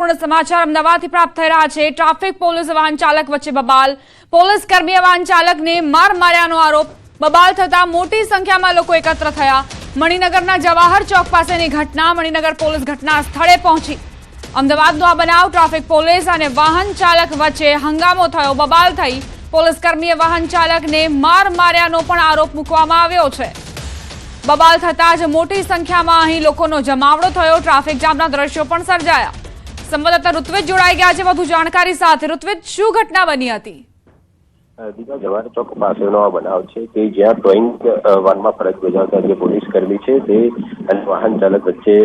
મહત્વપૂર્ણ સમાચાર અમદાવાદથી પ્રાપ્ત થઈ રહ્યા છે। ટ્રાફિક પોલીસ વાહન ચાલક વચ્ચે બબાલ। પોલીસ કર્મીએ વાહન ચાલકને માર માર્યાનો આરોપ। બબાલ થતા મોટી સંખ્યામાં લોકો એકત્ર થયા। મણિનગરના જવાહર ચોક પાસેની ઘટના। મણિનગર પોલીસ ઘટના સ્થળે પહોંચી। અમદાવાદનો આ બનાવ ટ્રાફિક પોલીસ અને વાહન ચાલક વચ્ચે હંગામો થયો, બબાલ થઈ। પોલીસ કર્મીએ વાહન ચાલકને માર માર્યાનો પણ આરોપ મૂકવામાં આવ્યો છે। બબાલ થતા જ મોટી સંખ્યામાં અહીં લોકોનો જમાવડો થયો। ટ્રાફિક જામના દ્રશ્યો પણ સર્જાયા। સંવાદદાતા ઋત્વિજ જોડાઈ ગયા છે વધુ જાણકારી સાથે। ઋત્વિજ, શું ઘટના બની હતી? જવાહર ચોક પાસેનો આ બનાવ છે કે જ્યાં ટોઈંગ વાનમાં ફરજ બજાવતા જે પોલીસ કર્મી છે તે અને વાહન ચાલક વચ્ચે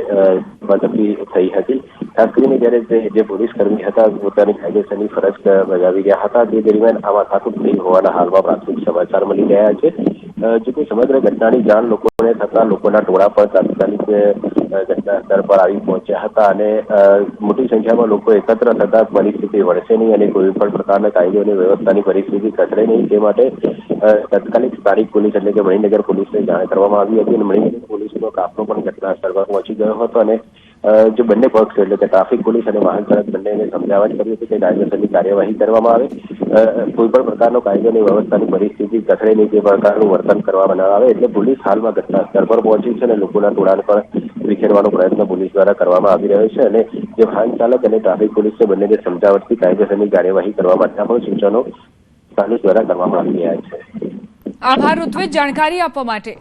થઈ હતી। ખાસ કરીને જ્યારે જે પોલીસ કર્મી હતા પોતાની કાયદેસરની ફરજ બજાવી રહ્યા હતા તે દરમિયાન આ માથાકૂટ થઈ હોવાના હાલમાં પ્રાથમિક સમાચાર મળી રહ્યા છે। જોકે સમગ્ર ઘટનાની જાણ લોકોને થતા લોકોના ટોળા પર તાત્કાલિક ઘટના સ્થળ પર આવી પહોંચ્યા હતા અને મોટી સંખ્યામાં લોકો એકત્ર થતા પરિસ્થિતિ વળશે નહીં અને કોઈ પણ પ્રકારના કાયદો અને વ્યવસ્થાની પરિસ્થિતિ કચરે નહીં તે માટે તાત્કાલિક સ્થાનિક પોલીસ એટલે કે મણિનગર પોલીસને જાણ કરવામાં આવી હતી અને મણિનગર પોલીસનો કાફલો પણ ઘટના સ્થળ પર પહોંચી ગયો હતો અને જે બંને પક્ષ એટલે કે ટ્રાફિક પોલીસ અને વાહન ચાલક બંનેને સમજાવટ કરી હતી કે કાયદેસરની કાર્યવાહી કરવામાં આવે, કોઈ પણ પ્રકારનો કાયદો અને વ્યવસ્થાની પરિસ્થિતિ કચરે નહીં તે પ્રકારનું વર્તન કરવામાં ન આવે એટલે પોલીસ હાલમાં ઘટના સ્થળ પર પહોંચી છે અને લોકોના ટોળાને પણ વિખેરવાનો પ્રયત્ન પોલીસ દ્વારા કરવામાં આવી રહ્યો છે અને જે વાહન ચાલક અને ટ્રાફિક પોલીસ છે બંનેને સમજાવટથી કાયદેસરની કાર્યવાહી કરવા માટેના પણ સૂચનો પોલીસ દ્વારા કરવામાં આવી રહ્યા છે। આભાર ઋત્વિજ જાણકારી આપવા માટે।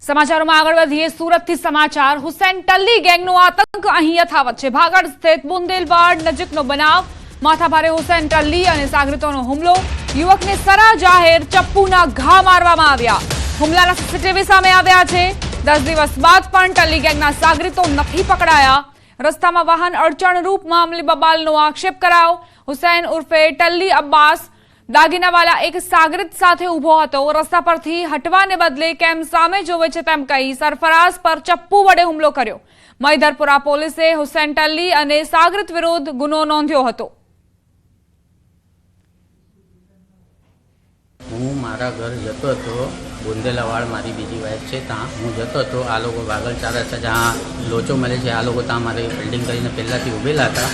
સમાચારોમાં આગળ વધીએ। સુરતથી સમાચાર। હુસૈન ટલ્લી ગેંગનો આતંક અહીં યથાવત છે। ભાગળ સ્થિત બુંદેલવાડ નજીકનો બનાવ। માથાભારે હુસૈન ટલ્લી અને સાગરીતોનો હુમલો। યુવકને સરા જાહેર ચપ્પુના ઘા મારવામાં આવ્યા। હુમલાના સીસીટીવી સામે આવ્યા છે। 10 દિવસ બાદ પણ ટલ્લી ગેંગના સાગરીતો નથી પકડાયા। રસ્તામાં વાહન અડચણરૂપ મામલે બબાલનો આક્ષેપ કરાયો। હુસૈન ઉર્ફે ટલ્લી અબ્બાસ દાગીનાવાલા એક સાગરીત સાથે ઊભો હતો। રસ્તા પરથી હટવાને બદલે કેમ સામે જોવે છે તેમ કહી સરફરાઝ પર ચપ્પુ વડે હુમલો કર્યો। મહિધરપુરા પોલીસે હુસૈન ટલ્લી અને સાગરીત વિરુદ્ધ ગુનો નોંધ્યો હતો। હું મારા ઘર જતો હતો, બુંદેલાવાડ મારી બીજી વાઈફ છે ત્યાં હું જતો હતો। આ લોકો વાગલ ચાર રસ્તા જ્યાં લોચો મળે છે આ લોકો ત્યાં મારી બિલ્ડિંગ કરીને પહેલાંથી ઊભેલા હતા।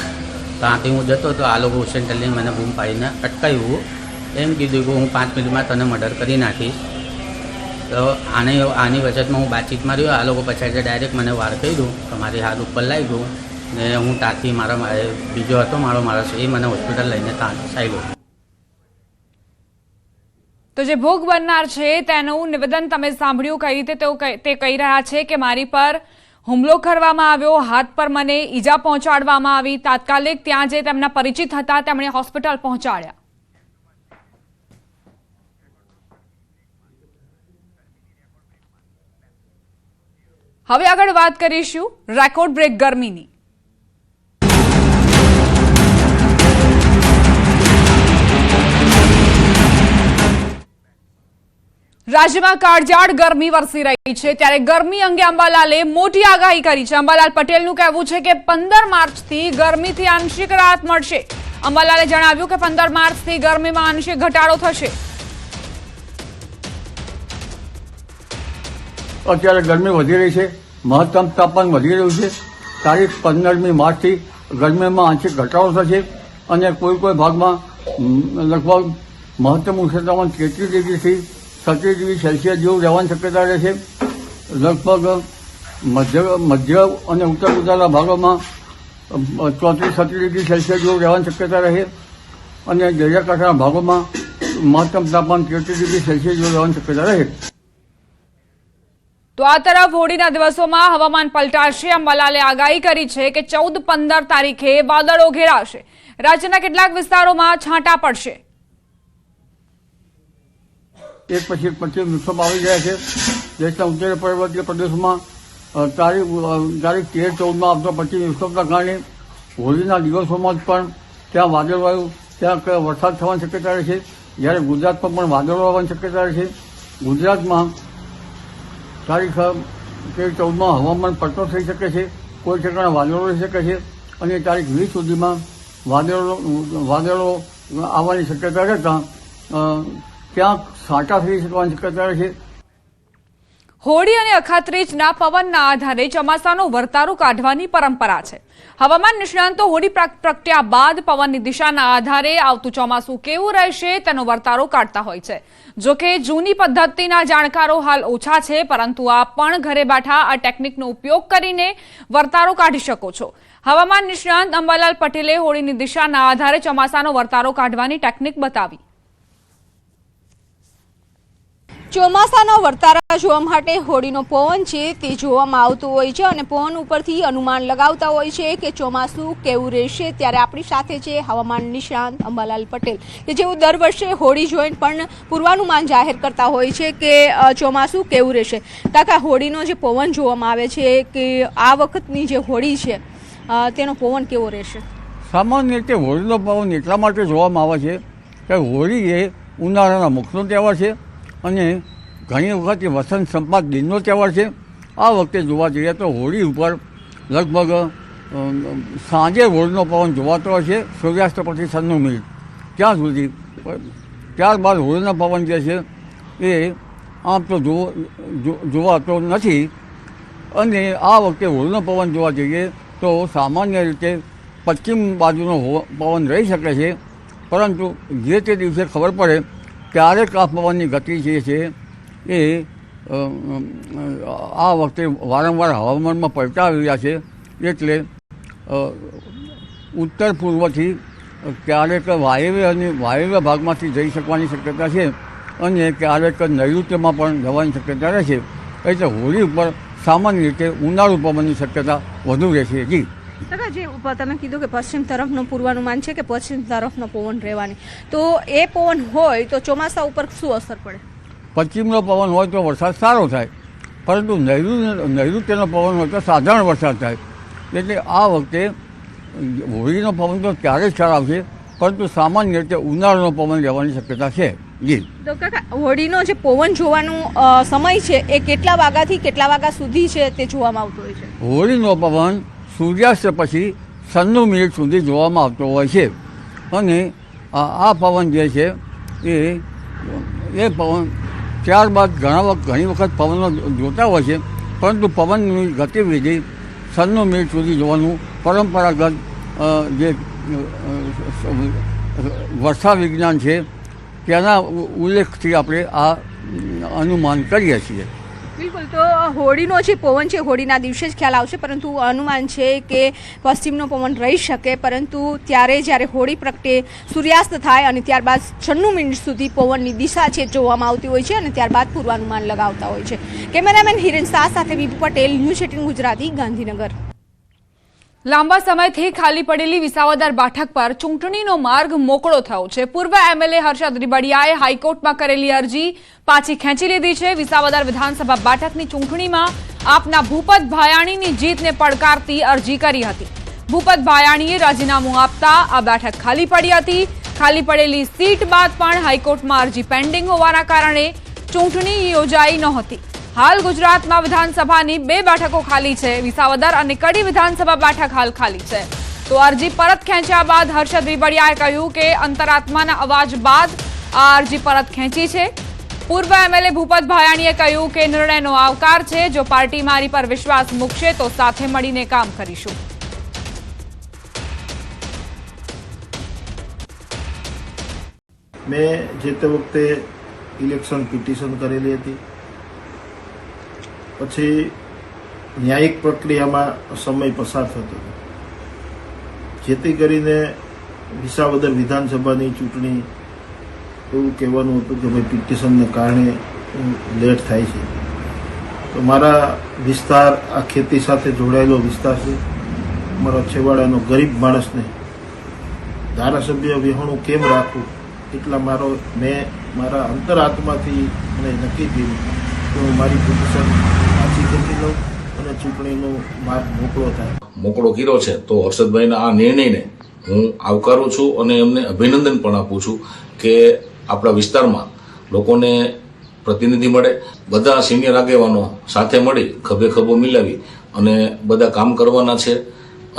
ત્યાંથી હું જતો હતો, આ લોકો હુસૈન ટલ્લીને મને બૂમ પાડીને અટકાવ્યું। એમ કીધું કે હું 5 મિનિટમાં તને મર્ડર કરી નાખીશ। તો આની વચતમાં હું બાતચીતમાં રહ્યો। આ લોકો પછી ડાયરેક્ટ મને વાર કર્યું તો મારી હાથ ઉપર લાગ્યું ને હું ત્યાંથી મારા બીજો હતો મારો માણસ એ મને હોસ્પિટલ લઈને ત્યાં સાયલો। તો જે ભોગ બનનાર છે તેનું નિવેદન તમે સાંભળ્યું કઈ રીતે તે કહી રહ્યા છે કે મારી પર હુમલો કરવામાં આવ્યો, હાથ પર મને ઈજા પહોંચાડવામાં આવી। તાત્કાલિક ત્યાં જે તેમના પરિચિત હતા તેમણે હોસ્પિટલ પહોંચાડ્યા। હવે આગળ વાત કરીશું રેકોર્ડ બ્રેક ગરમીની। રાજ્યમાં કાળઝાળ ગરમી વરસી રહી છે ત્યારે ગરમી અંગે અંબાલાલે મોટી આગાહી કરી છે। અંબાલાલ પટેલનું કહેવું છે કે 15 માર્ચથી ગરમીથી આંશિક રાહત મળશે। અંબાલાલે જણાવ્યું કે 15 માર્ચથી ગરમીમાં આંશિક ઘટાડો થશે। અત્યારે ગરમી વધી રહી છે, મહત્તમ તાપમાન વધી રહ્યું છે। તારીખ 15મી માર્ચથી ગરમીમાં આંશિક ઘટાડો થશે અને કોઈ ભાગમાં લગભગ મહત્તમ ઉષ્ણ તાપમાન 33 ડિગ્રીથી 36 ડિગ્રી સેલ્સિયસ જેવું રહેવાની શક્યતા રહેશે। લગભગ મધ્ય અને ઉત્તર ગુજરાતના ભાગોમાં 34-36 ડિગ્રી સેલ્સિયસ જેવું રહેવાની શક્યતા રહે અને દરિયાકાંઠાના ભાગોમાં મહત્તમ તાપમાન 33 ડિગ્રી સેલ્સિયસ જેવું રહેવાની શક્યતા રહે। તો આ તરફ હોળીના દિવસોમાં હવામાન પલટાશે। અંબાલાલે આગાહી કરી છે કે 14-15 તારીખે વાદળો ઘેરાશે। રાજ્યના કેટલાક વિસ્તારોમાં છાંટા પડશે। એક પછી એક પશ્ચિમ વિક્ષોભ આવી ગયા છે। દેશના ઉત્તરીય પર્વતીય પ્રદેશોમાં તારીખ 13-14માં આવતો પશ્ચિમ વિક્ષોભના કારણે હોળીના દિવસોમાં જ પણ ત્યાં વાદળવાયુ ત્યાં વરસાદ થવાની શક્યતા રહેશે। જ્યારે ગુજરાતમાં પણ વાદળો આવવાની શક્યતા રહેશે। ગુજરાતમાં તારીખ 13-14માં હવામાન પલટો થઈ શકે છે, કોઈ ઠેકાણે વાદળો રહી શકે છે અને તારીખ 20 સુધીમાં વાદળો આવવાની શક્યતા રહેતા ક્યાંક છાંટા થઈ શકવાની શક્યતા રહેશે। હોળી અને અખાત્રીજના પવનના આધારે ચોમાસાનો વર્તારો કાઢવાની પરંપરા છે. હવામાન નિષ્ણાંતો હોળી પ્રગટ્યા બાદ પવનની દિશાના આધારે આવતું ચોમાસું કેવું રહેશે તેનો વર્તારો કાઢતા હોય છે. જોકે જૂની પદ્ધતિના જાણકારો હાલ ઓછા છે, પરંતુ આપ પણ ઘરે બેઠા આ ટેકનિકનો ઉપયોગ કરીને વર્તારો કાઢી શકો છો. હવામાન નિષ્ણાંત અંબાલાલ પટેલે હોળીની દિશાના આધારે ચોમાસાનો વર્તારો કાઢવાની ટેકનિક બતાવી. ચોમાસાના વર્તારા જોવા માટે હોળીનો પવન છે તે જોવામાં આવતો હોય છે અને પવન ઉપરથી અનુમાન લગાવતા હોય છે કે ચોમાસું કેવું રહેશે. ત્યારે આપણી સાથે છે હવામાન નિષ્ણાંત અંબાલાલ પટેલ, કે જેઓ દર વર્ષે હોળી જોઈને પણ પૂર્વાનુમાન જાહેર કરતા હોય છે કે ચોમાસું કેવું રહેશે. કાકા, હોળીનો જે પવન જોવામાં આવે છે કે આ વખતની જે હોળી છે તેનો પવન કેવો રહેશે? સામાન્ય રીતે હોળીનો પવન એટલા માટે જોવામાં આવે છે કે હોળી એ ઉનાળાના મુખનો તહેવાર છે અને ઘણી વખત એ વસંત સંપાત દિનનો તહેવાર છે. આ વખતે જોવા જઈએ તો હોળી ઉપર લગભગ સાંજે હોળીનો પવન જોવાતો હોય છે, સૂર્યાસ્ત પછી 96 મિનિટ ત્યાં સુધી. ત્યારબાદ હોળીનો પવન જે છે એ આમ તો જોવાતો નથી. અને આ વખતે હોળીનો પવન જોવા જઈએ તો સામાન્ય રીતે પશ્ચિમ બાજુનો પવન રહી શકે છે, પરંતુ જે તે દિવસે ખબર પડે ક્યારેક આ પવનની ગતિ જે છે એ આ વખતે વારંવાર હવામાનમાં પલટા આવી રહ્યા છે. એટલે ઉત્તર પૂર્વથી ક્યારેક વાયવ્ય ભાગમાંથી જઈ શકવાની શક્યતા છે અને ક્યારેક નૈઋત્યમાં પણ જવાની શક્યતા રહેશે. એટલે હોળી ઉપર સામાન્ય રીતે ઉનાળુ પવનની શક્યતા વધુ રહેશે. જી જે તમે કીધું કે પશ્ચિમ તરફનો પૂર્વાનુમાન છે કે પશ્ચિમ તરફનો પવન રહેવાની, તો એ પવન હોય તો ચોમાસા ઉપર શું અસર પડે? પશ્ચિમનો પવન હોય તો વરસાદ સારો થાય, પરંતુ નૈઋત્યનો પવન હોય તો સાધારણ વરસાદ થાય. એટલે આ વખતે હોળીનો પવન તો ત્યારે જ સારો આવશે, પરંતુ સામાન્ય રીતે ઉનાળાનો પવન રહેવાની શક્યતા છે. જી તો કાકા, હોળીનો જે પવન જોવાનો સમય છે એ કેટલા વાગ્યાથી કેટલા વાગ્યા સુધી છે તે જોવામાં આવતો હોય છે? હોળીનો પવન સૂર્યાસ્ત પછી 96 મિનિટ સુધી જોવામાં આવતો હોય છે. અને આ પવન જે છે એ પવન ત્યારબાદ ઘણી વખત પવનો જોતા હોય છે, પરંતુ પવનની ગતિવિધિ 96 મિનિટ સુધી જોવાનું પરંપરાગત જે વર્ષા વિજ્ઞાન છે તેના ઉલ્લેખથી આપણે આ અનુમાન કરીએ છીએ. બિલકુલ. તો હોળીનો જે પવન છે હોળીના દિવસે જ ખ્યાલ આવશે, પરંતુ અનુમાન છે કે પશ્ચિમનો પવન રહી શકે, પરંતુ જ્યારે હોળી પ્રગટે સૂર્યાસ્ત થાય અને ત્યારબાદ 96 મિનિટ સુધી પવનની દિશા છે જોવામાં આવતી હોય છે અને ત્યારબાદ પૂર્વાનુમાન લગાવતા હોય છે. કેમેરામેન હિરેન શાહ સાથે વિપુ પટેલ, ન્યૂઝ 18 ગુજરાતી, ગાંધીનગર. લાંબા સમયથી ખાલી પડેલી વિસાવદર બેઠક પર ચૂંટણીનો માર્ગ મોકળો થયો છે. પૂર્વ એમએલએ હર્ષદ રીબડિયાએ હાઈકોર્ટમાં કરેલી અરજી પાછી ખેંચી લીધી છે. વિસાવદર વિધાનસભા બેઠકની ચૂંટણીમાં આપના ભૂપત ભાયાણીની જીતને પડકારતી અરજી કરી હતી. ભૂપત ભાયાણીએ રાજીનામું આપતા આ બેઠક ખાલી પડી હતી. ખાલી પડેલી સીટ બાદ પણ હાઈકોર્ટમાં અરજી પેન્ડિંગ હોવાના કારણે ચૂંટણી યોજાઈ નહોતી. હાલ ગુજરાતમાં વિધાનસભાની 2 બેઠકો ખાલી છે. વિસાવદર અને કડી વિધાનસભા બેઠક હાલ ખાલી છે. તો અરજી પરત ખેંચ્યા બાદ હર્ષદ રીબડિયાએ કહ્યું કે અંતરાત્માના અવાજ બાદ આ અરજી પરત ખેંચી છે. પૂર્વ એમએલએ ભૂપત ભાયાણીએ કહ્યું કે નિર્ણયનો આવકાર છે. જો પાર્ટી મારી પર વિશ્વાસ મૂકશે તો સાથે મળીને કામ કરીશું. મેં જે તે વખતે ઇલેક્શન પિટિશન કરેલી હતી. પછી ન્યાયિક પ્રક્રિયામાં સમય પસાર થતો હતો, જેથી કરીને વિસાવદર વિધાનસભાની ચૂંટણી એવું કહેવાનું હતું કે ભાઈ પિટિશનને કારણે લેટ થાય છે. તો મારા વિસ્તાર આ ખેતી સાથે જોડાયેલો વિસ્તાર છે. મારા છેવાડાનો ગરીબ માણસને ધારાસભ્ય વિહોણું કેમ રાખવું, એટલા મેં મારા અંતરાત્માથી મને નક્કી કર્યું કે હું મારી પિટિશન પાછી ખેંચી લઉં અને ચૂંટણીનો માર્ગ મોકળો કર્યો છે. તો હર્ષદભાઈના આ નિર્ણયને હું આવકારું છું અને એમને અભિનંદન પણ આપું છું કે આપણા વિસ્તારમાં લોકોને પ્રતિનિધિ મળે, બધા સિનિયર આગેવાનો સાથે મળી ખભે ખભો મિલાવી અને બધા કામ કરવાના છે.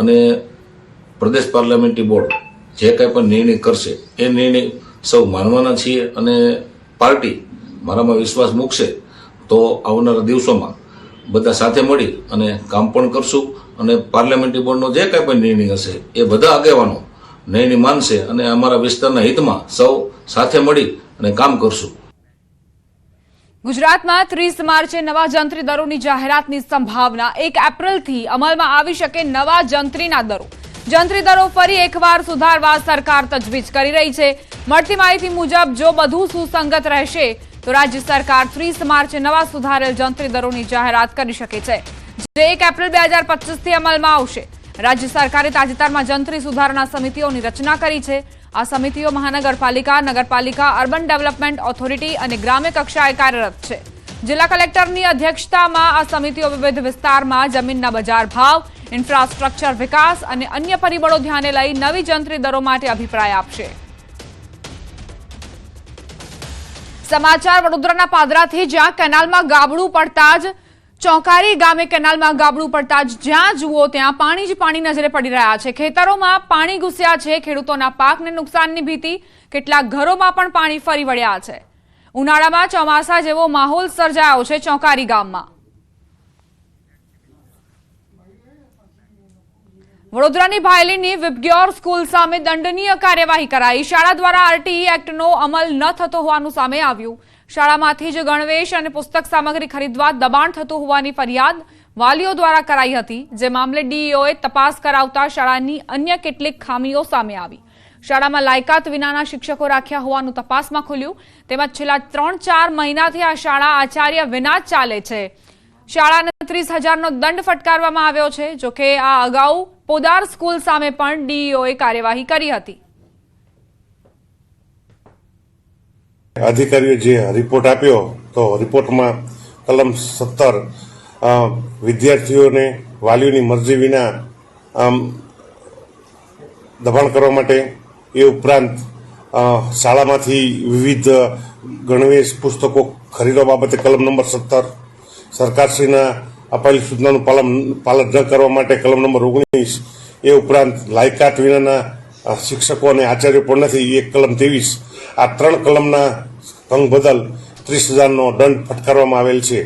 અને પ્રદેશ પાર્લામેન્ટરી બોર્ડ જે કંઈ પણ નિર્ણય કરશે એ નિર્ણય સૌ માનવાના છીએ અને પાર્ટી મારામાં વિશ્વાસ મૂકશે તો આવનારા દિવસોમાં બધા સાથે મળી અને કામ પણ કરશું અને પાર્લામેન્ટરી બોર્ડનો જે કાંઈ પણ નિર્ણય હશે એ બધા આગેવાનો નિર્ણય માનશે અને અમારા વિસ્તારના હિતમાં સૌ સાથે મળી અને કામ કરશું. ગુજરાતમાં 30 માર્ચે નવા જંત્રી દરોની જાહેરાતની સંભાવના. 1 એપ્રિલથી અમલમાં આવી શકે નવા જંત્રીના દરો. જંત્રી દરો ફરી એકવાર સુધારવા સરકાર તજવીજ કરી રહી છે. મળતી માહિતી મુજબ જો બધું સુસંગત રહેશે તો રાજ્ય સરકાર 30 માર્ચે નવા સુધારેલ જંત્રી દરોની જાહેરાત કરી શકે છે, જે 1 એપ્રિલ 2025થી અમલમાં આવશે. રાજ્ય સરકારે તાજેતરમાં જંત્રી સુધારણા સમિતિઓની રચના કરી છે. આ સમિતિઓ મહાનગરપાલિકા, નગરપાલિકા, અર્બન ડેવલપમેન્ટ ઓથોરિટી અને ગ્રામ્ય કક્ષાએ કાર્યરત છે. જિલ્લા કલેક્ટરની અધ્યક્ષતામાં આ સમિતિઓ વિવિધ વિસ્તારમાં જમીનના બજાર ભાવ, ઇન્ફ્રાસ્ટ્રક્ચર વિકાસ અને અન્ય પરિબળો ધ્યાને લઈ નવી જંત્રી દરો માટે અભિપ્રાય આપશે. સમાચાર વડોદરાના પાદરાથી, જ્યાં કેનાલમાં ગાબડું પડતા જ ચોંકારી ગામે કેનાલમાં ગાબડું પડતા જ જ્યાં જુઓ ત્યાં પાણી જ પાણી નજરે પડી રહ્યા છે. ખેતરોમાં પાણી ઘૂસ્યા છે. ખેડૂતોના પાકને નુકસાનની ભીતિ. કેટલાક ઘરોમાં પણ પાણી ફરી વળ્યા છે. ઉનાળામાં ચોમાસા જેવો માહોલ સર્જાયો છે ચોંકારી ગામમાં. વડોદરાની ભાયલીની વિબગ્યોર સ્કૂલ સામે દંડનીય કાર્યવાહી કરાઈ. શાળા દ્વારા આરટીઈ એક્ટનો અમલ ન થતો હોવાનું સામે આવ્યું. શાળામાંથી જ ગણવેશ અને પુસ્તક સામગ્રી ખરીદવા દબાણ થતું હોવાની ફરિયાદ વાલીઓ દ્વારા કરાઈ હતી, જે મામલે ડીઈઓએ તપાસ કરાવતા શાળાની અન્ય કેટલીક ખામીઓ સામે આવી. શાળામાં લાયકાત વિનાના શિક્ષકો રાખ્યા હોવાનું તપાસમાં ખુલ્યું. તેમજ છેલ્લા 3-4 મહિનાથી આ શાળા આચાર્ય વિના જ ચાલે છે. શાળાને 30,000નો દંડ ફટકારવામાં આવ્યો છે. જોકે આ અગાઉ પોદાર સ્કૂલ સામે પણ ડીઈઓએ કાર્યવાહી કરી હતી. અધિકારીએ જે રિપોર્ટ આપ્યો તો રિપોર્ટમાં કલમ 17 વિદ્યાર્થીઓને વાલીઓની મરજી વિના દબાણ કરવા માટે, એ ઉપરાંત શાળામાંથી વિવિધ ગણવેશ પુસ્તકો ખરીદવા બાબતે કલમ નંબર 17, સરકારશ્રીના અપાયેલી સૂચનાનું પાલન ન કરવા માટે કલમ નંબર 19, એ ઉપરાંત લાયકાત વિનાના શિક્ષકો અને આચાર્યો પણ નથી, એક કલમ 23. આ 3 કલમના ભંગ બદલ 30,000નો દંડ ફટકારવામાં આવેલ છે.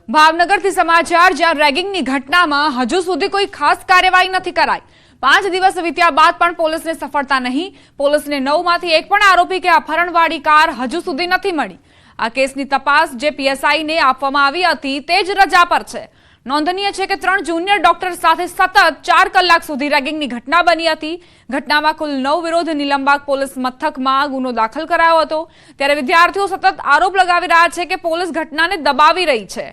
ભાવનગરથી સમાચાર, જ્યાં રેગિંગની ઘટનામાં હજુ સુધી કોઈ ખાસ કાર્યવાહી નથી કરાઈ. 5 દિવસ વીત્યા બાદ પણ પોલીસને સફળતા નહીં. પોલીસને 9માંથી એક પણ આરોપી કે અપહરણવાળી કાર હજુ સુધી નથી મળી. આ કેસની તપાસ જે પીએસઆઈને આપવામાં આવી હતી તે જ રજા પર છે. નોંધનીય છે કે 3 જુનિયર ડોક્ટર સાથે સતત 4 કલાક સુધી રેગિંગની ઘટના બની હતી. ઘટનામાં કુલ 9 વિરુદ્ધ નીલમબાગ પોલીસ મથકમાં ગુનો દાખલ કરાયો હતો. ત્યારે વિદ્યાર્થીઓ સતત આરોપ લગાવી રહ્યા છે કે પોલીસ ઘટનાને દબાવી રહી છે.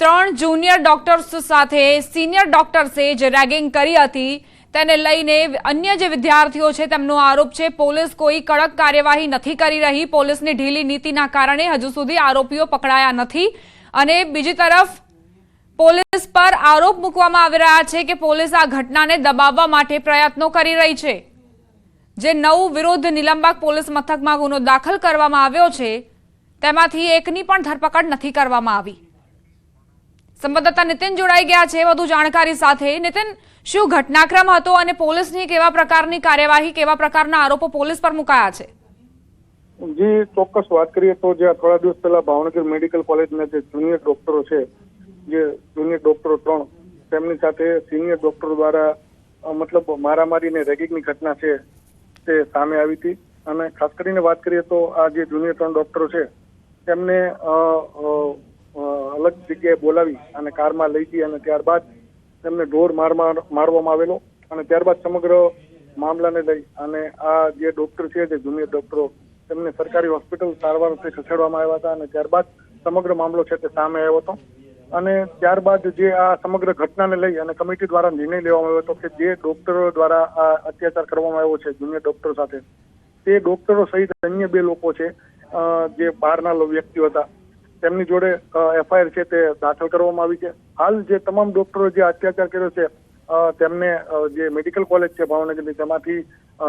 3 જુનિયર ડોક્ટર્સ સાથે સિનિયર ડોક્ટર્સે જે રેગિંગ કરી હતી તેને લઈને અન્ય જે વિદ્યાર્થીઓ છે તેમનો આરોપ છે પોલીસ કોઈ કડક કાર્યવાહી નથી કરી રહી. પોલીસની ઢીલી નીતિના કારણે હજુ સુધી આરોપીઓ પકડાયા નથી. અને બીજી તરફ પોલીસ પર આરોપ મૂકવામાં આવી રહ્યા છે કે પોલીસ આ ઘટનાને દબાવવા માટે પ્રયત્નો કરી રહી છે. જે 9 વિરુદ્ધ નીલમબાગ પોલીસ મથકમાં ગુનો દાખલ કરવામાં આવ્યો છે તેમાંથી એકની પણ ધરપકડ નથી કરવામાં આવી. સંવાદદાતા નીતિન જોડાઈ ગયા છે વધુ જાણકારી સાથે. નીતિન, શું ઘટનાક્રમ હતો અને પોલીસની કેવા પ્રકારની કાર્યવાહી, કેવા પ્રકારના આરોપો પોલીસ પર મુકાયા છે? જી, ચોક્કસ વાત કરીએ તો જે થોડા દિવસ પહેલા ભાવનગર મેડિકલ કોલેજના જે જુનિયર ડોક્ટરો છે, જે જુનિયર ડોક્ટરો 3, તેમની સાથે સિનિયર ડોક્ટરો દ્વારા મતલબ મારામારી અને રેગિંગની ઘટના છે તે સામે આવી હતી. અને ખાસ કરીને વાત કરીએ તો આ જે જુનિયર 3 ડોક્ટરો છે તેમને અલગ જગ્યાએ બોલાવી અને કારમાં લઈ ગઈ અને ત્યારબાદ તેમને ઢોર મારવામાં આવેલો. અને ત્યારબાદ સમગ્ર મામલાને લઈ અને આ જે ડોક્ટર છે, જે જુનિયર ડોક્ટરો, તેમને સરકારી હોસ્પિટલ સારવારથી ખસેડવામાં આવ્યા હતા. અને ત્યારબાદ સમગ્ર મામલો છે તે સામે આવ્યો હતો. અને ત્યારબાદ જે આ સમગ્ર ઘટનાને લઈ અને કમિટી દ્વારા નિર્ણય લેવામાં આવ્યો હતો કે જે ડોક્ટરો દ્વારા આ અત્યાચાર કરવામાં આવ્યો છે જુનિયર ડોક્ટરો સાથે, તે ડોક્ટરો સહિત અન્ય 2 લોકો છે જે બહારના વ્યક્તિઓ હતા, તેમની જોડે એફઆઈઆર છે તે દાખલ કરવામાં આવી છે. હાલ જે તમામ ડોક્ટરો જે અત્યાચાર કર્યો છે તેમને જે મેડિકલ કોલેજ છે ભાવનગરની, તેમાંથી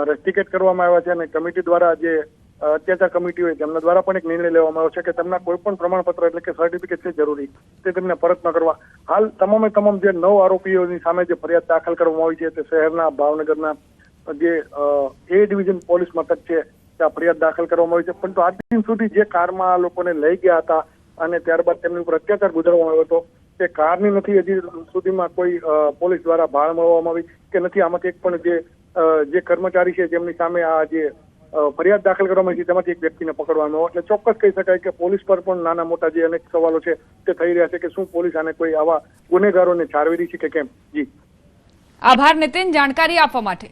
રેસ્ટિકેટ કરવામાં આવ્યા છે. અને કમિટી દ્વારા જે અત્યાચાર કમિટી હોય તેમના દ્વારા પણ એક નિર્ણય લેવામાં આવ્યો છે કે તેમના કોઈ પણ પ્રમાણપત્ર એટલે કે સર્ટિફિકેટ છે જરૂરી તે તેમને પરત ન કરવા. હાલ તમામે તમામ જે 9 આરોપીઓની સામે જે ફરિયાદ દાખલ કરવામાં આવી છે તે શહેરના ભાવનગરના જે A ડિવિઝન પોલીસ મથક છે ત્યાં ફરિયાદ દાખલ કરવામાં આવી છે, પરંતુ આજ દિન સુધી જે કારમાં આ લોકોને લઈ ગયા હતા અને ત્યારબાદ તેમની ઉપર અત્યાચાર ગુજારવામાં આવ્યો હતો તે કારની નથી હજી સુધીમાં કોઈ પોલીસ દ્વારા ભાળ મળવામાં આવી કે નથી. આમાંથી એક પણ જે કર્મચારી છે જેમની સામે આ જે ફરિયાદ દાખલ કરવામાં આવી છે તેમાંથી એક વ્યક્તિને પકડવામાં આવ્યો. એટલે ચોક્કસ કહી શકાય કે પોલીસ પર પણ નાના મોટા જે અનેક સવાલો છે તે થઈ રહ્યા છે કે શું પોલીસ આને કોઈ આવા ગુનેગારોને જાળવી રહી છે કે કેમ. જી આભાર નીતિન જાણકારી આપવા માટે.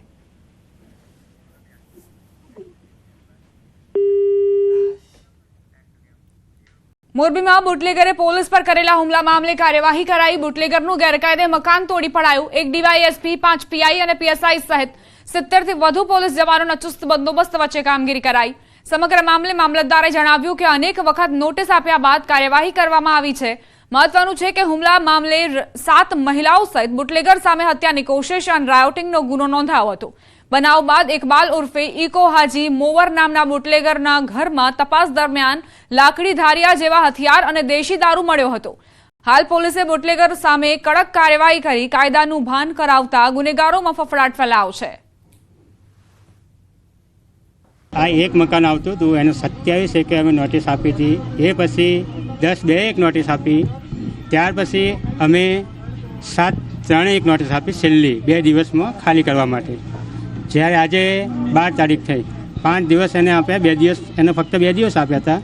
મોરબીમાં બુટલેગરે પોલીસ પર કરેલા હુમલા મામલે કાર્યવાહી કરાઈ. બુટલેગરનું ગેરકાયદે મકાન તોડી પડાયું. એક ડીવાયએસપી, 5 પીઆઈ અને પીએસઆઈ સહિત 70 થી વધુ પોલીસ જવાનોના ચુસ્ત બંદોબસ્ત વચ્ચે કામગીરી કરાઈ. સમગ્ર મામલે મામલતદારે જણાવ્યું કે અનેક વખત નોટિસ આપ્યા બાદ કાર્યવાહી કરવામાં આવી છે. મહત્વનું છે કે હુમલા મામલે 7 મહિલાઓ સહિત બુટલેગર સામે હત્યાની કોશિશ અને રાયોટિંગનો ગુનો નોંધાયો હતો. બનાવ બાદ ઇકબાલ ઉર્ફે ઇકો હાજી મોવર નામના બુટલેગરના ઘરમાં તપાસ દરમિયાન લાકડી, ધારિયા જેવા હથિયાર અને દેશી દારૂ મળ્યો હતો. હાલ પોલીસે બુટલેગર સામે કડક કાર્યવાહી કરી કાયદાનું ભાન કરાવતા ગુનેગારોમાં ફફડાટ ફેલાયો છે. આ એક મકાન આવતું હતું, એને 27 એકે અમે નોટિસ આપી હતી. એ પછી 10-2 એક નોટિસ આપી. ત્યાર પછી અમે 7-3 એક નોટિસ આપી છેલ્લી 2 દિવસમાં ખાલી કરવા માટે. જ્યારે આજે 12 તારીખ થઈ, 5 દિવસ એને આપ્યા. 2 દિવસ એને ફક્ત 2 દિવસ આપ્યા હતા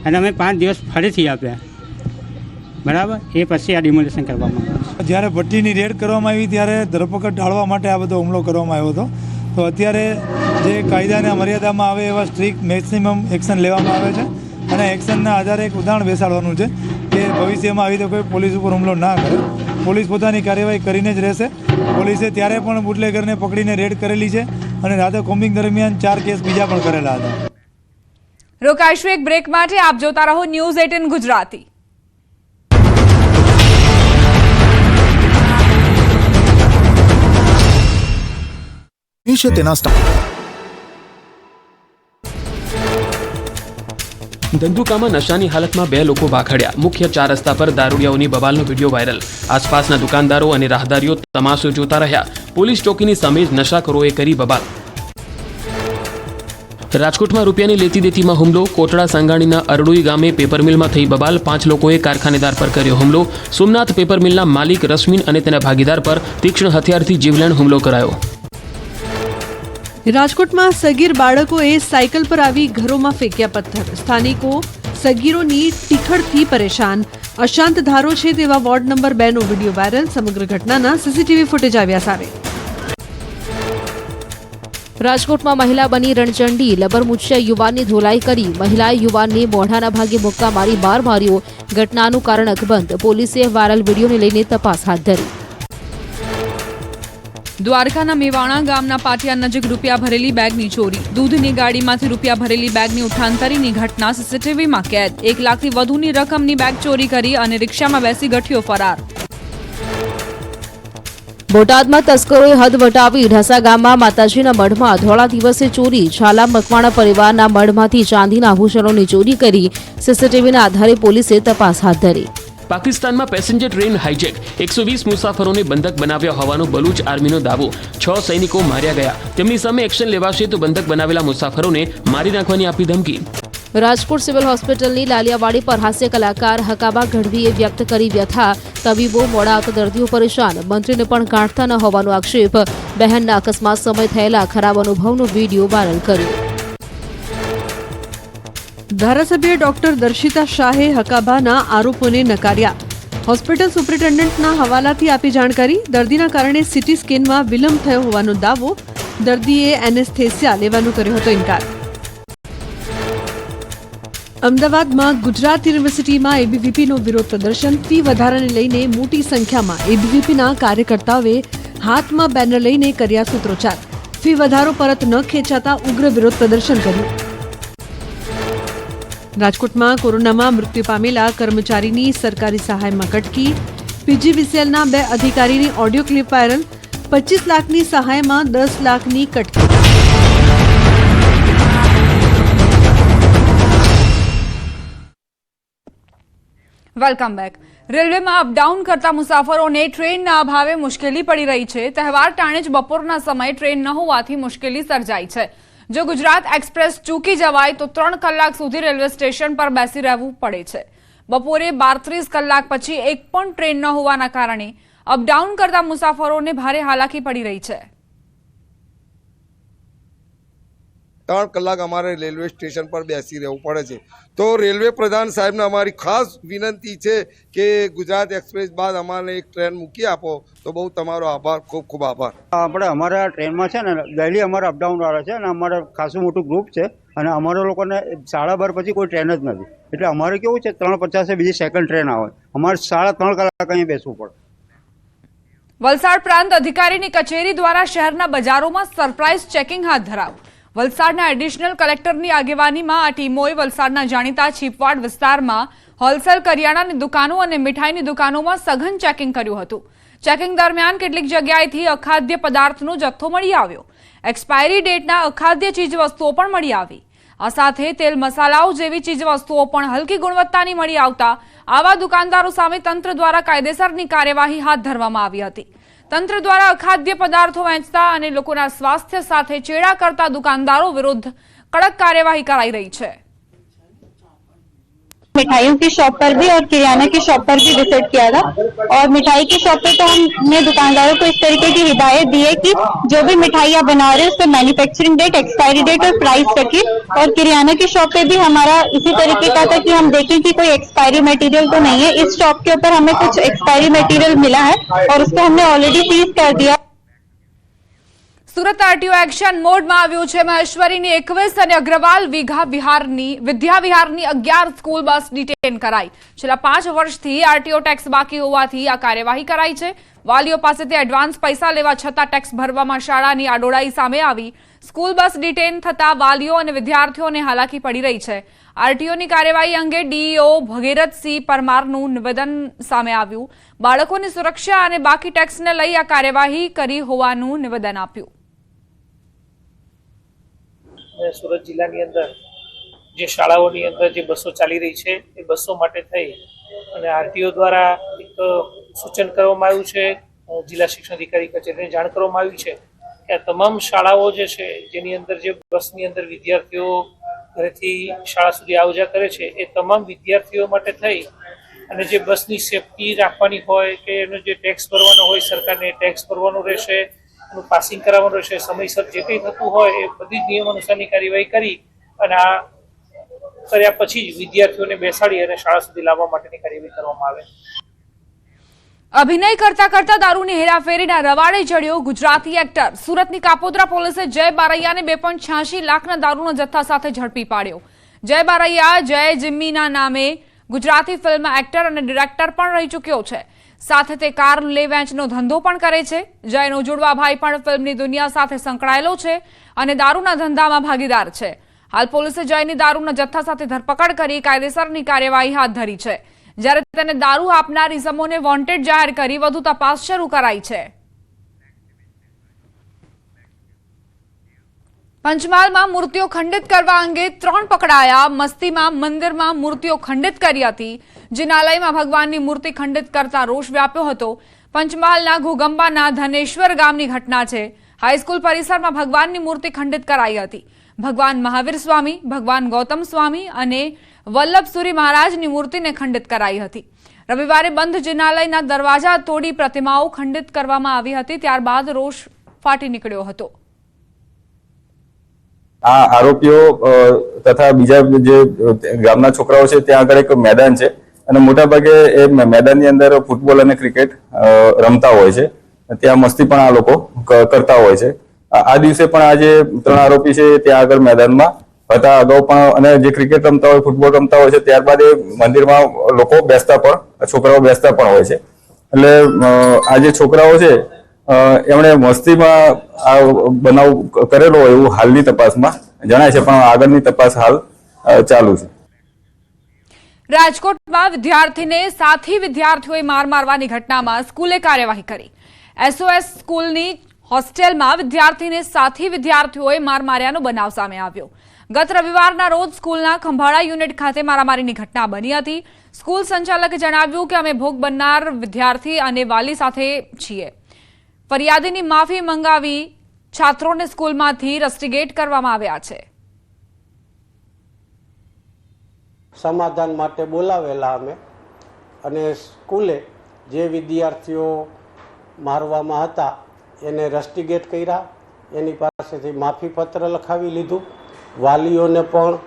અને અમે 5 દિવસ ફરીથી આપ્યા. બરાબર, એ પછી આ ડિમોલેશન કરવામાં આવ્યું. જ્યારે ભટ્ટીની રેડ કરવામાં આવી ત્યારે ધરપકડ ટાળવા માટે આ બધો હુમલો કરવામાં આવ્યો હતો. તો અત્યારે જે કાયદાના મર્યાદામાં આવે એવા સ્ટ્રિક્ટ મેક્સિમમ એક્શન લેવામાં આવે છે અને એક્શનના આધારે એક ઉદાહરણ બેસાડવાનું છે કે ભવિષ્યમાં આવી રીતે કોઈ પોલીસ ઉપર હુમલો ના કરે. પોલીસ પોતાની કાર્યવાહી કરીને જ રહેશે. પોલીસે ત્યારે પણ બુટલેગરને પકડીને રેડ કરેલી છે અને રાતે કોમ્બિંગ દરમિયાન 4 કેસ બીજા પણ કરેલા હતા. રોકાઈશું એક બ્રેક માટે. આપ જોતા રહો ન્યૂઝ 18 ગુજરાતી. ધંધુકામાં નશાની હાલતમાં 2 લોકો વાખડ્યા. મુખ્ય 4 રસ્તા પર દારૂડિયાઓની બબાલનો વિડીયો વાયરલ. આસપાસના દુકાનદારો અને રાહદારીઓ તમાશો જોતા રહ્યા. પોલીસ ચોકીની સામે જ નશાખોરોએ કરી બબાલ. રાજકોટમાં રૂપિયાની લેતી દેતીમાં હુમલો. કોટડા સાંગાણીના અરડુઈ ગામે પેપર મિલમાં થઈ બબાલ. 5 લોકોએ કારખાનેદાર પર કર્યો હુમલો. સોમનાથ પેપર મિલના માલિક રશ્મિન અને તેના ભાગીદાર પર તીક્ષ્ણ હથિયારથી જીવલેણ હુમલો કરાયો. રાજકોટમાં સગીર બાળકોએ સાયકલ પર આવી ઘરોમાં ફેંક્યા પથ્થર. સ્થાનિકો સગીરોની ટીખળથી પરેશાન. અશાંત ધારો છે તેવા વોર્ડ નંબર 2 નો વિડીયો વાયરલ. સમગ્ર ઘટનાના સીસીટીવી ફૂટેજ આવ્યા સામે. રાજકોટમાં મહિલા બની રણચંડી. લબરમુચ્છે યુવાનની ધોલાઈ કરી. મહિલાએ યુવાનને મોઢાના ભાગે મુક્કા મારી માર માર્યો. ઘટનાનું કારણ અકબંધ. પોલીસે વાયરલ વિડીયોને લઈને તપાસ હાથ ધરી. દ્વારકાના મેવાણા ગામના પાટિયા નજીક રૂપિયા ભરેલી બેગની ચોરી. દૂધની ગાડીમાંથી રૂપિયા ભરેલી બેગની ઉઠાંતરીની ઘટના સીસીટીવીમાં કેદ. 1 લાખથી વધુની રકમની બેગ ચોરી કરી અને રિક્ષામાં બેસી ગઠિયો ફરાર. બોટાદમાં તસ્કરોએ હદ વટાવી. ઢસા ગામમાં માતાજીના મઢમાં ધોળા દિવસે ચોરી. છાલા મકવાણા પરિવારના મઢમાંથી ચાંદીના આભૂષણોની ચોરી કરી. સીસીટીવીના આધારે પોલીસે તપાસ હાથ ધરી. પાકિસ્તાનમાં પેસેન્જર ટ્રેન હાઈજેક. 120 મુસાફરોને બંધક બનાવ્યા હોવાનો બલુચ આર્મીનો દાવો. 6 સૈનિકો માર્યા ગયા. તેમની સામે એક્શન લેવાશે તો બંધક બનાવેલા મુસાફરોને મારી નાખવાની આપી ધમકી. રાજકોટ સિવિલ હોસ્પિટલની લાલિયાવાડી પર હાસ્ય કલાકાર હકાબા ગઢવીએ વ્યક્ત કરી વ્યથા. તબીબો મોડા આવતા દર્દીઓ પરેશાન. મંત્રીને પણ ગાંઠતા ન હોવાનો આક્ષેપ. બહેનના અકસ્માત સમય થયેલા ખરાબ અનુભવનો વિડીયો વાયરલ કર્યો. ધારાસભ્ય ડોક્ટર દર્શિતા શાહે હકાબાના આરોપોને નકાર્યા. હોસ્પિટલ સુપ્રિન્ટેન્ડન્ટના હવાલાથી આપી જાણકારી. દર્દીના કારણે સીટી સ્કેનમાં વિલંબ થયો હોવાનો દાવો. દર્દીએ એનેસ્થેસિયા લેવાનો કર્યો હતો ઇનકાર. અમદાવાદમાં ગુજરાત યુનિવર્સિટીમાં એબીવીપીનો વિરોધ પ્રદર્શન. ફી વધારાને લઈને મોટી સંખ્યામાં એબીવીપીના કાર્યકર્તાઓએ હાથમાં બેનર લઈને કર્યા સૂત્રોચ્ચાર. ફી વધારો પરત ન ખેંચાતા ઉગ્ર વિરોધ પ્રદર્શન કર્યું. રાજકોટમાં કોરોનામાં મૃત્યુ પામેલા કર્મચારીની સરકારી સહાયમાં કટકી. પીજીવીસીએલના 2 અધિકારીની ઓડિયો ક્લિપ વાયરલ. 25 લાખની સહાયમાં 10 લાખની કટકી. Welcome back. રેલવેમાં અપડાઉન કરતા મુસાફરોને ટ્રેનના અભાવે મુશ્કેલી પડી રહી છે. તહેવાર ટાણે જ બપોરના સમયે ટ્રેન ન હોવાથી મુશ્કેલી સર્જાઈ છે. જો ગુજરાત એક્સપ્રેસ ચૂકી જવાય તો 3 કલાક સુધી રેલવે સ્ટેશન પર બેસી રહેવું પડે છે. બપોરે 12-30 કલાક પછી એક પણ ટ્રેન ન હોવાના કારણે અપડાઉન કરતા મુસાફરોને ભારે હાલાકી પડી રહી છે. 3 કલાક અમારે રેલવે સ્ટેશન પર બેસી રહેવું પડે છે. તો રેલવે પ્રધાન સાહેબને અમારી ખાસ વિનંતી છે કે ગુજરાત એક્સપ્રેસ બાદ અમારે એક ટ્રેન મૂકી આપો તો બહુ તમારો આભાર, ખૂબ ખૂબ આભાર. આપણે અમારા ટ્રેનમાં છે ને ડેલી અમારે અપડાઉન વાળા છે અને અમારે ખાસું મોટું ગ્રુપ છે અને અમારા લોકોને 12:30 પછી કોઈ ટ્રેન જ નથી. એટલે અમારે કેવું છે 3:50 બીજી સેકન્ડ ટ્રેન આવે, અમારે 3.5 કલાક અહીં બેસવું પડે. વલસાડ પ્રાંત અધિકારીની કચેરી દ્વારા શહેરના બજારોમાં સરપ્રાઇઝ ચેકિંગ હાથ ધરાયું. વલસાડના એડિશનલ કલેક્ટરની આગેવાનીમાં આ ટીમોએ વલસાડના જાણીતા છીપવાડ વિસ્તારમાં હોલસેલ કરિયાણાની દુકાનો અને મીઠાઈની દુકાનોમાં સઘન ચેકિંગ કર્યું હતું. ચેકિંગ દરમિયાન કેટલીક જગ્યાએથી અખાદ્ય પદાર્થનો જથ્થો મળી આવ્યો. એક્સપાયરી ડેટના અખાદ્ય ચીજવસ્તુઓ પણ મળી આવી. આ સાથે તેલ મસાલાઓ જેવી ચીજવસ્તુઓ પણ હલકી ગુણવત્તાની મળી આવતા આવા દુકાનદારો સામે તંત્ર દ્વારા કાયદેસરની કાર્યવાહી હાથ ધરવામાં આવી હતી. તંત્ર દ્વારા અખાદ્ય પદાર્થો વેચતા અને લોકોના સ્વાસ્થ્ય સાથે ચેડા કરતા દુકાનદારો વિરુદ્ધ કડક કાર્યવાહી કરાઈ રહી છે. मिठाइयों की शॉप पर भी और किराना की शॉप पर भी विजिट किया था और मिठाई की शॉप पे तो हमने दुकानदारों को इस तरीके की हिदायत दी है कि जो भी मिठाई आप बना रहे हो उसका मैन्युफैक्चरिंग डेट, एक्सपायरी डेट और प्राइस रखिए. और किराना की शॉप पे भी हमारा इसी तरीके का था कि हम देखें कि कोई एक्सपायरी मटेरियल तो नहीं है. इस शॉप के ऊपर हमें कुछ एक्सपायरी मटेरियल मिला है और उसको हमने ऑलरेडी सीज कर दिया. સુરત આરટીઓ એક્શન મોડમાં આવ્યું છે. મહેશ્વરીની 21 અને અગ્રવાલ વિદ્યા વિહારની 11 સ્કૂલ બસ ડિટેન કરાઈ. છેલ્લા 5 વર્ષથી આરટીઓ ટેક્સ બાકી હોવાથી આ કાર્યવાહી કરાઈ છે. વાલીઓ પાસેથી એડવાન્સ પૈસા લેવા છતાં ટેક્સ ભરવામાં શાળાની આડોડાઈ સામે આવી. સ્કૂલ બસ ડિટેન થતા વાલીઓ અને વિદ્યાર્થીઓને હાલાકી પડી રહી છે. આરટીઓની કાર્યવાહી અંગે ડીઈઓ ભગીરથસિંહ પરમારનું નિવેદન સામે આવ્યું. બાળકોની સુરક્ષા અને બાકી ટેક્સને લઈ આ કાર્યવાહી કરી હોવાનું નિવેદન આપ્યું. સુરત જિલ્લાની અંદર જે શાળાઓની અંદર જે બસો ચાલી રહી છે એ બસો માટે થઈ અને આરટીઓ દ્વારા એક સૂચન કરવામાં આવ્યું છે. જિલ્લા શિક્ષણ અધિકારી કચેરીને જાણ કરવામાં આવી છે કે આ તમામ શાળાઓ જે છે જેની અંદર જે બસની અંદર વિદ્યાર્થીઓ ઘરેથી શાળા સુધી આવ જા કરે છે એ તમામ વિદ્યાર્થીઓ માટે થઈ અને જે બસની સેફટી રાખવાની હોય કે એનો જે ટેક્સ ભરવાનો હોય સરકારને ટેક્સ ભરવાનો રહેશે, એનું પાસિંગ કરાવવાનું રહેશે, સમયસર જે કંઈ થતું હોય એ બધી જ નિયમ અનુસારની કાર્યવાહી કરી અને આ કર્યા પછી જ વિદ્યાર્થીઓને બેસાડી અને શાળા સુધી લાવવા માટેની કાર્યવાહી કરવામાં આવે. અભિનય કરતા કરતા દારૂની હેરાફેરીના રવાડે ચડ્યો ગુજરાતી એક્ટર. સુરતની કાપોદ્રા પોલીસે જય બારૈયાને 2.86 લાખના દારૂના જથ્થા સાથે ઝડપી પાડ્યો. જય બારૈયા જય જિમ્મીના નામે ગુજરાતી ફિલ્મ એક્ટર અને ડિરેક્ટર પણ રહી ચૂક્યો છે. સાથે તે કાર લે વેચનો ધંધો પણ કરે છે. જયનો જોડવા ભાઈ પણ ફિલ્મની દુનિયા સાથે સંકળાયેલો છે અને દારૂના ધંધામાં ભાગીદાર છે. હાલ પોલીસે જયની દારૂના જથ્થા સાથે ધરપકડ કરી કાયદેસરની કાર્યવાહી હાથ ધરી છે. જ્યારે તેને દારૂ આપનાર ઇસમોને વોન્ટેડ જાહેર કરી વધુ તપાસ શરૂ કરાઈ છે. પંચમહાલમાં મૂર્તિઓ ખંડિત કરવા અંગે 3 પકડાયા. મસ્તીમાં મંદિરમાં મૂર્તિઓ ખંડિત કરી હતી. જિનાલયમાં ભગવાનની મૂર્તિ ખંડિત કરતા રોષ વ્યાપ્યો હતો. પંચમહાલના ઘોગંબાના ધનેશ્વર ગામની ઘટના છે. હાઈસ્કૂલ પરિસરમાં ભગવાનની મૂર્તિ ખંડિત કરાઈ હતી. ભગવાન મહાવીર સ્વામી, ભગવાન ગૌતમ સ્વામી અને વલ્લભસુરી મહારાજની મૂર્તિને ખંડિત કરાઈ હતી. રવિવારે બંધ જિનાલયના દરવાજા તોડી પ્રતિમાઓ ખંડિત કરવામાં આવી હતી. ત્યારબાદ રોષ ફાટી નીકળ્યો હતો. આ આરોપીઓ તથા બીજા જે ગામના છોકરાઓ છે ત્યાં આગળ એક મેદાન છે અને મોટાભાગે એ મેદાનની અંદર ફૂટબોલ અને ક્રિકેટ રમતા હોય છે. ત્યાં મસ્તી પણ આ લોકો કરતા હોય છે. આ દિવસે પણ આ જે 3 આરોપી છે ત્યાં આગળ મેદાનમાં હતા. અગાઉ પણ અને જે ક્રિકેટ રમતા હોય, ફૂટબોલ રમતા હોય છે, ત્યારબાદ એ મંદિરમાં લોકો બેસતા પણ, છોકરાઓ બેસતા પણ હોય છે. એટલે આ જે છોકરાઓ છે એમણે મસ્તીમાં આ બનાવ કરેલો હોય એવું હાલની તપાસમાં જણાય છે, પણ આગળની તપાસ હાલ ચાલુ છે. રાજકોટમાં વિદ્યાર્થીને સાથી વિદ્યાર્થીઓએ માર મારવાની ઘટનામાં સ્કૂલે કાર્યવાહી કરી. એસઓએસ સ્કૂલની હોસ્ટેલમાં વિદ્યાર્થીને સાથી વિદ્યાર્થીઓએ માર માર્યાનો બનાવ સામે આવ્યો. ગત રવિવારના રોજ સ્કૂલના ખંભાળા યુનિટ ખાતે મારામારીની ઘટના બની હતી. સ્કૂલ સંચાલકે જણાવ્યું કે અમે ભોગ બનનાર વિદ્યાર્થી અને વાલી સાથે છીએ. ફરિયાદીની માફી મંગાવી છાત્રોને સ્કૂલમાંથી રસ્ટિગેટ કરવામાં આવ્યા છે. સમાધાન માટે બોલાવેલા અમે અને સ્કૂલે જે વિદ્યાર્થીઓ મારવામાં હતા એને રસ્ટિગેટ કર્યા, એની પાસેથી માફીપત્ર લખાવી લીધું, વાલીઓને પણ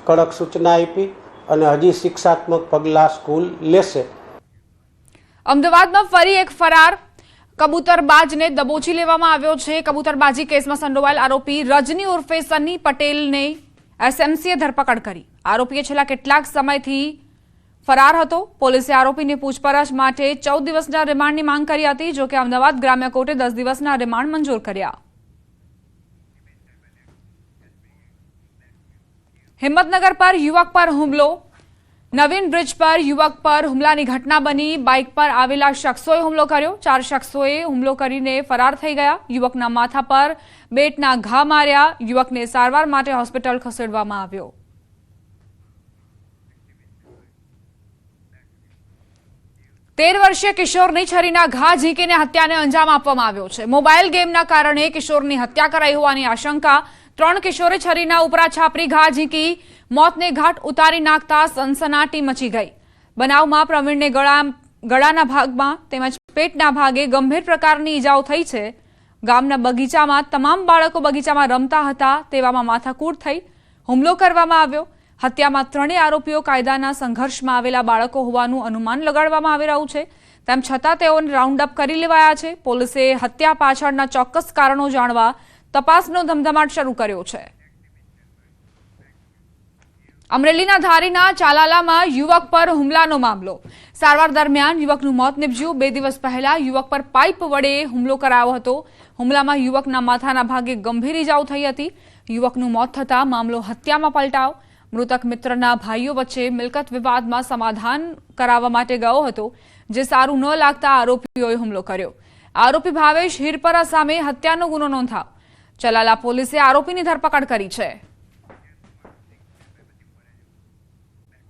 કડક સૂચના આપી અને હજી શિક્ષાત્મક પગલાં સ્કૂલ લેશે. અમદાવાદમાં ફરી એક ફરાર કબૂતરબાજને દબોચી લેવામાં આવ્યો છે. કબૂતરબાજી કેસમાં સંડોવાયેલ આરોપી રજની ઉર્ફે સન્ની પટેલને એસએમસીએ ધરપકડ કરી. આરોપીએ છેલ્લા કેટલાક સમયથી ફરાર હતો. પોલીસે આરોપીની પૂછપરછ માટે 14 દિવસના રિમાન્ડની માંગ કરી હતી, જો કે અમદાવાદ ગ્રામ્ય કોર્ટે 10 દિવસના રિમાન્ડ મંજૂર કર્યા. હિંમતનગર પર યુવક પર હુમલો. નવીન બ્રિજ પર યુવક પર હુમલાની ઘટના બની. બાઇક પર આવેલા શખ્સોએ હુમલો કર્યો. 4 શખ્સોએ હુમલો કરીને ફરાર થઈ ગયા. યુવકના માથા પર બેટના ઘા માર્યા. યુવકને સારવાર માટે હોસ્પિટલ ખસેડવામાં આવ્યો. તેર વર્ષીય કિશોરની છરીના ઘા ઝીંકીને હત્યાને અંજામ આપવામાં આવ્યો છે. મોબાઈલ ગેમના કારણે કિશોરની હત્યા કરાઈ હોવાની આશંકા. 3 કિશોરે છરીના ઉપરા છાપરી ઘા ઝીંકી મોતને ઘાટ ઉતારી નાખતા સનસનાટી મચી ગઈ. બનાવમાં પ્રવીણને ગળાના ભાગમાં તેમજ પેટના ભાગે ગંભીર પ્રકારની ઈજાઓ થઈ છે. ગામના બગીચામાં તમામ બાળકો બગીચામાં રમતા હતા, તેવામાં માથાકૂટ થઈ હુમલો કરવામાં આવ્યો. હત્યામાં 3 આરોપીઓ કાયદાના સંઘર્ષમાં આવેલા બાળકો હોવાનું અનુમાન લગાડવામાં આવી રહ્યું છે. તેમ છતાં તેઓને રાઉન્ડ અપ કરી લેવાયા છે. પોલીસે હત્યા પાછળના ચોક્કસ કારણો જાણવા તપાસનો ધમધમાટ શરૂ કર્યો છે. અમરેલીના ધારીના ચાલાલામાં યુવક પર હુમલાનો મામલો. સારવાર દરમિયાન યુવકનું મોત નીપજ્યું. 2 દિવસ પહેલા યુવક પર પાઇપ વડે હુમલો કરાયો હતો. હુમલામાં યુવકના માથાના ભાગે ગંભીર ઈજાઓ થઈ હતી. યુવકનું મોત થતાં મામલો હત્યામાં પલટાયો. મૃતક મિત્રના ભાઈઓ વચ્ચે મિલકત વિવાદમાં સમાધાન કરાવવા માટે ગયો હતો, જે સારું ન લાગતા આરોપીઓએ હુમલો કર્યો. આરોપી ભાવેશ હિરપરા સામે હત્યાનો ગુનો નોંધાયો. ચલાલા પોલીસે આરોપીની ધરપકડ કરી છે.